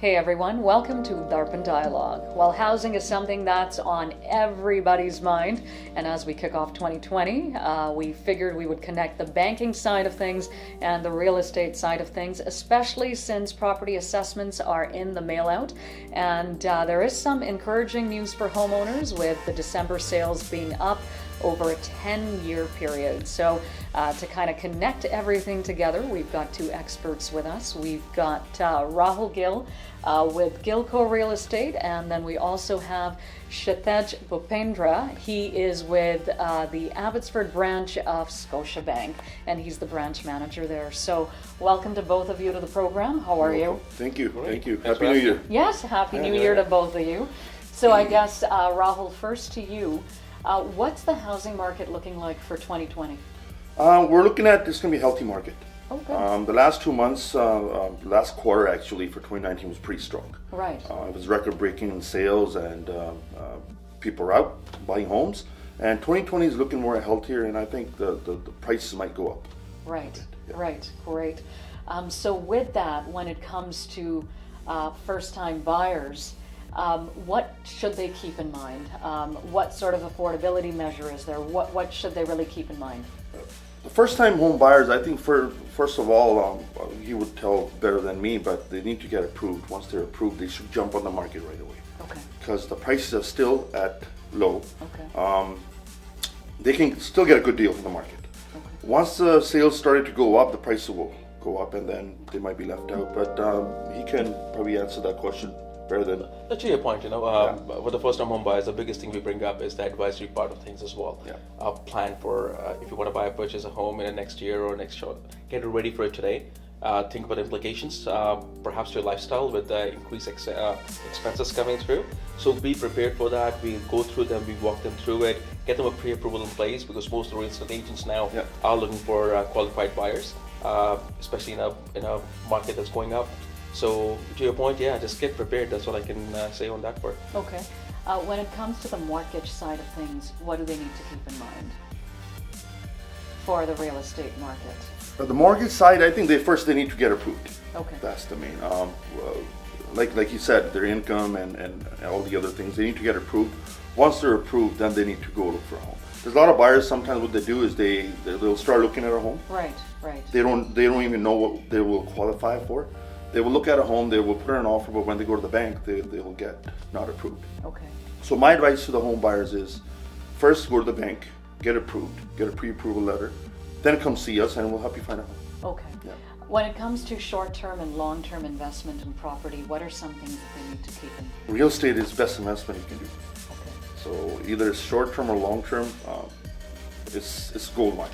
Hey everyone, welcome to DARPAN Dialogue. While housing is something that's on everybody's mind, and as we kick off 2020, we figured we would connect the banking side of things and the real estate side of things, especially since property assessments are in the mail out. And there is some encouraging news for homeowners with the December sales being up over a 10-year period. So to kind of connect everything together, we've got two experts with us. We've got Rahul Gill with Gilco Real Estate, and then we also have Kshitij Bhupendra. He is with the Abbotsford branch of Scotia Bank, and he's the branch manager there. So welcome to both of you to the program. How are you? Thank you. Thank you. Happy New Year. Yes, Happy New Year to both of you. So I guess, Rahul, first to you. What's the housing market looking like for 2020? We're looking at this is going to be a healthy market. Oh, good. The last 2 months, last quarter actually for 2019 was pretty strong. Right. It was record-breaking in sales, and people are out buying homes. And 2020 is looking more healthier, and I think the prices might go up. Right. Yeah. Right. Great. So with that, when it comes to first-time buyers, what should they keep in mind? What sort of affordability measure is there? What should they really keep in mind? The first-time home buyers, I think, first of all, you would tell better than me, but they need to get approved. Once they're approved, they should jump on the market right away. Okay. Because the prices are still at low. Okay. They can still get a good deal from the market. Okay. Once the sales started to go up, the prices will go up, and then they might be left out. But he can probably answer that question better than. To your point, with the first-time home buyers, the biggest thing we bring up is the advisory part of things as well. Yeah. Plan for if you want to buy or purchase a home in the next year or next year, get it ready for it today. Think about implications, perhaps to your lifestyle with the increased expenses coming through. So be prepared for that. We go through them, we walk them through it, get them a pre-approval in place, because most of the real estate agents now are looking for qualified buyers, especially in a market that's going up. So to your point, just get prepared. That's what I can say on that part. Okay. When it comes to the mortgage side of things, what do they need to keep in mind for the real estate market? The mortgage side, I think they need to get approved. Okay. That's the main. Like you said, their income and all the other things, they need to get approved. Once they're approved, then they need to go look for a home. There's a lot of buyers. Sometimes what they do is they'll start looking at a home. Right. Right. They don't even know what they will qualify for. They will look at a home, they will put in an offer, but when they go to the bank, they will get not approved. Okay. So my advice to the home buyers is, first go to the bank, get approved, get a pre-approval letter, then come see us and we'll help you find a home. Okay. Yeah. When it comes to short-term and long-term investment in property, what are some things that they need to keep in? Real estate is the best investment you can do. Okay. So either it's short-term or long-term, it's gold mine.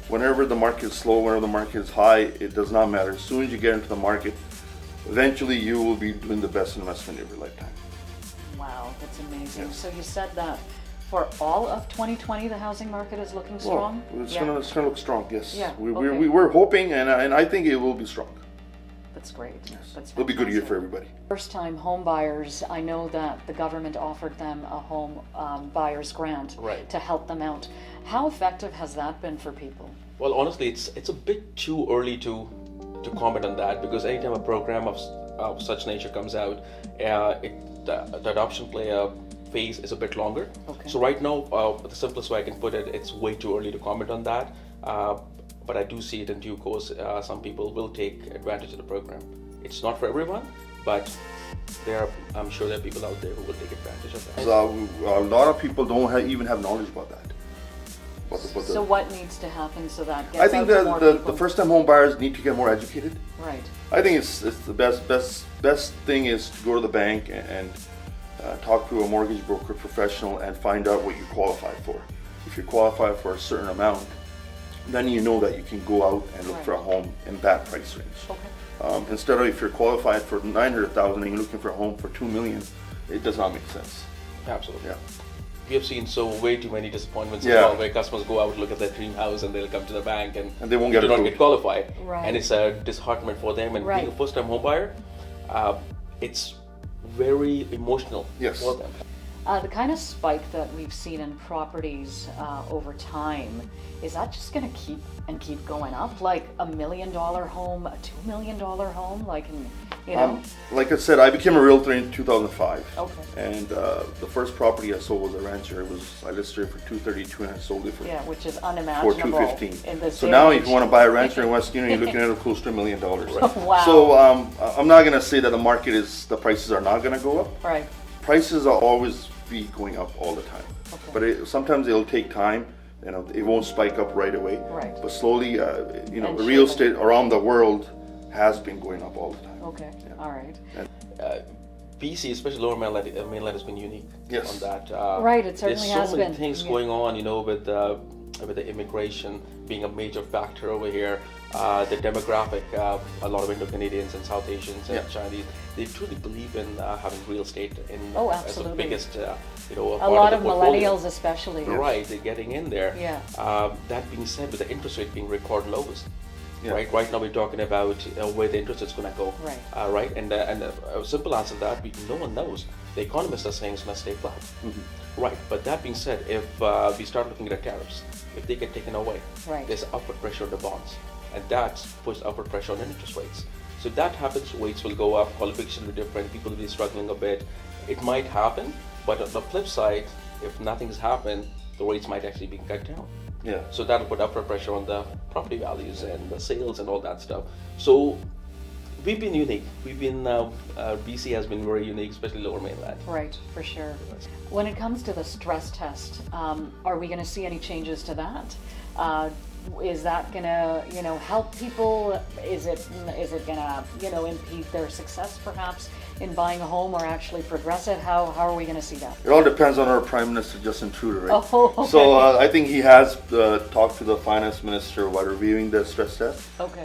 Whenever the market is slow, whenever the market is high, it does not matter. As soon as you get into the market, eventually you will be doing the best investment of your lifetime. Wow, that's amazing. Yes. So you said that for all of 2020, the housing market is looking strong? Well, it's gonna look strong, yes. Yeah, We're hoping, and I think it will be strong. That's great. Yes. That's It'll be a good year fantastic. for everybody. First-time home buyers, I know that the government offered them a home buyer's grant to help them out. How effective has that been for people? Well, honestly, it's a bit too early to comment on that, because anytime a program of such nature comes out, the adoption phase is a bit longer. Okay. So right now, the simplest way I can put it, it's way too early to comment on that. But I do see it in due course. Some people will take advantage of the program. It's not for everyone, but I'm sure there are people out there who will take advantage of that. A lot of people don't even have knowledge about that. So what needs to happen so that gets I think out to more people? the first-time home buyers need to get more educated. Right. I think it's the best thing is to go to the bank and talk to a mortgage broker professional and find out what you qualify for. If you qualify for a certain amount, then you know that you can go out and look for a home in that price range. Okay. Instead of if you're qualified for $900,000 and you're looking for a home for $2 million, it does not make sense. Absolutely. Yeah. We have seen way too many disappointments as well, where customers go out, look at their dream house, and they'll come to the bank and they won't do not get qualified. Right. And it's a disheartenment for them. And being a first-time home buyer, it's very emotional for them. The kind of spike that we've seen in properties over time, is that just going to keep going up? Like $1 million home, a $2 million home, like, you know? Like I said, I became a realtor in 2005. Okay. And the first property I sold was a rancher. I listed it for $232 and I sold it for Which is for unimaginable $215. in this So day now and if you want to buy a rancher age. in West Union, you're looking at close to $1 million. Wow. So I'm not going to say that the prices are not going to go up. Right. Prices will always be going up all the time. Okay. But sometimes it'll take time. You know, it won't spike up right away. Right. But slowly, And real surely. estate around the world has been going up all the time. Okay. Yeah. All right. BC, especially Lower Mainland, has been unique Yes. on that. Right, it certainly there's has so many been. things Yeah. going on, with the immigration being a major factor over here. The demographic, a lot of Indo-Canadians and South Asians and Yeah. Chinese, they truly believe in having real estate as the Absolutely. biggest, A part lot of of the portfolio. millennials especially. Right, they're getting in there. Yeah. That being said, with the interest rate being record lows, Yeah. right now we're talking about where the interest is going to go. Right. Right, and a simple answer to that, no one knows. The economists are saying it's going to stay flat. Mm-hmm. Right, but that being said, if we start looking at tariffs, if they get taken away, Right. there's upward pressure on the bonds, and that puts upward pressure on interest rates. So if that happens, rates will go up, qualifications will be different, people will be struggling a bit. It might happen, but on the flip side, if nothing's happened, the rates might actually be cut down. Yeah. So that'll put upward pressure on the property values and the sales and all that stuff. So we've been unique. BC has been very unique, especially Lower Mainland. Right, for sure. When it comes to the stress test, are we going to see any changes to that? Is that going to, help people? Is it going to, impede their success perhaps in buying a home or actually progress it? How are we going to see that? It all depends on our Prime Minister Justin Trudeau, right? Oh, okay. So I think he has talked to the Finance Minister while reviewing the stress test. Okay.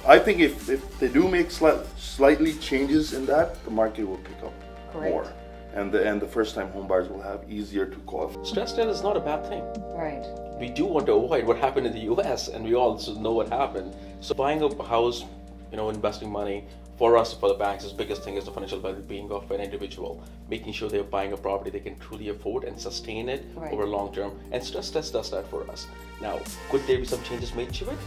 I think if they do make slightly changes in that, the market will pick up Great. more, and the first-time home buyers will have easier to qualify. Stress test is not a bad thing. Right. We do want to avoid what happened in the US, and we also know what happened. So buying a house, investing money, for us, for the banks, the biggest thing is the financial well-being of an individual, making sure they're buying a property they can truly afford and sustain it Right. over long term. And stress test does that for us. Now, could there be some changes made to it?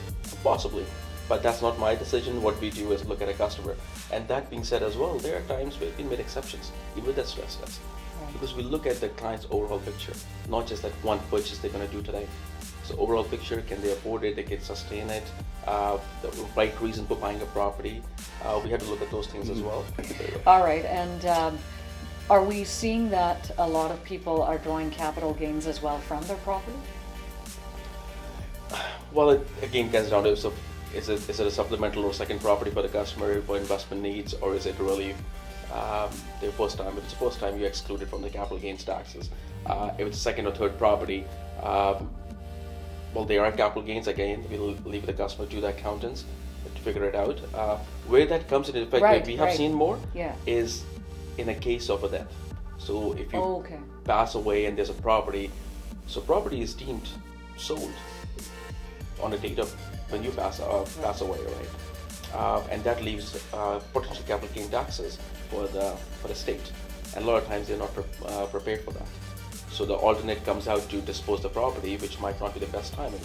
Possibly, but that's not my decision. What we do is look at a customer. And that being said as well, there are times where we made exceptions, even with that stress test. Right. Because we look at the client's overall picture, not just that one purchase they're going to do today. So overall picture, can they afford it, they can sustain it, the right reason for buying a property. We have to look at those things as well. All right, and are we seeing that a lot of people are drawing capital gains as well from their property? Well, it again comes down to, so is it a supplemental or second property for the customer for investment needs, or is it really their first time? If it's the first time, you exclude it from the capital gains taxes. If it's a second or third property, well, there are capital gains. Again, we'll leave the customer to the accountants to figure it out. Where that comes into effect, Right, where we have right. seen more, Yeah. is in a case of a death. So if you Oh, okay. pass away and there's a property, so property is deemed sold on the date of when you pass away, right? And that leaves potential capital gain taxes for the state, and a lot of times they're not prepared for that. So the alternate comes out to dispose the property, which might not be the best timing,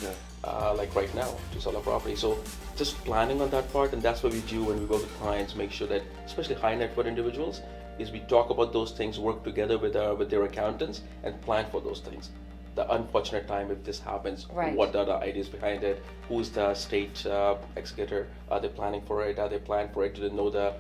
like right now, to sell a property. So just planning on that part, and that's what we do when we work with clients, make sure that, especially high net worth individuals, is we talk about those things, work together with their accountants, and plan for those things. The unfortunate time if this happens, Right. what are the ideas behind it? Who's the state executor? Are they planning for it? Are they planning for it to know the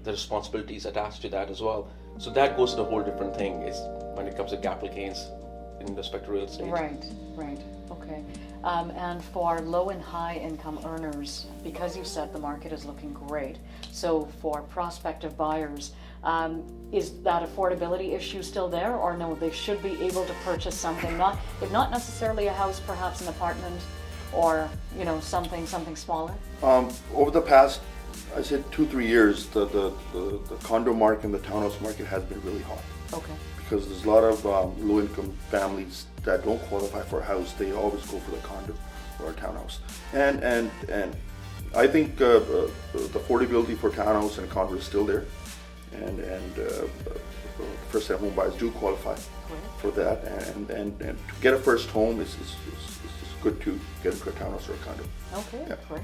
responsibilities attached to that as well? So that goes to a whole different thing is when it comes to capital gains in respect to real estate. Right, okay. And for low and high income earners, because you said the market is looking great, so for prospective buyers, is that affordability issue still there, or no, they should be able to purchase something, if not necessarily a house, perhaps an apartment, or something smaller? Over the past, I said 2-3 years, the condo market and the townhouse market has been really hot. Okay. Because there's a lot of low-income families that don't qualify for a house. They always go for the condo or a townhouse. And I think the affordability for townhouse and condo is still there. first-time home buyers do qualify for that, and to get a first home is good to get into a townhouse or a condo. Okay, Yeah. great.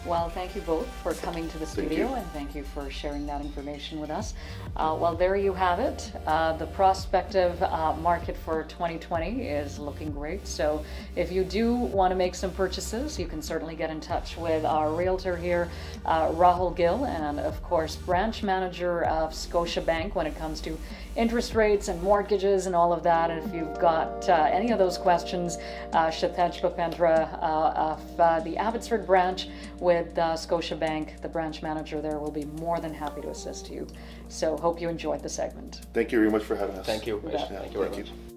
Well, thank you both for coming to the Thank studio, you. and thank you for sharing that information with us. Well, there you have it. The prospective market for 2020 is looking great. So if you do want to make some purchases, you can certainly get in touch with our realtor here, Rahul Gill, and of course, branch manager of Scotia Bank when it comes to interest rates and mortgages and all of that. And if you've got any of those questions, Kshitij Bhupendra of the Abbotsford branch with Scotia Bank, the branch manager there, will be more than happy to assist you. So hope you enjoyed the segment. Thank you very much for having us. Thank you. bet. Thank you very Thank much. you.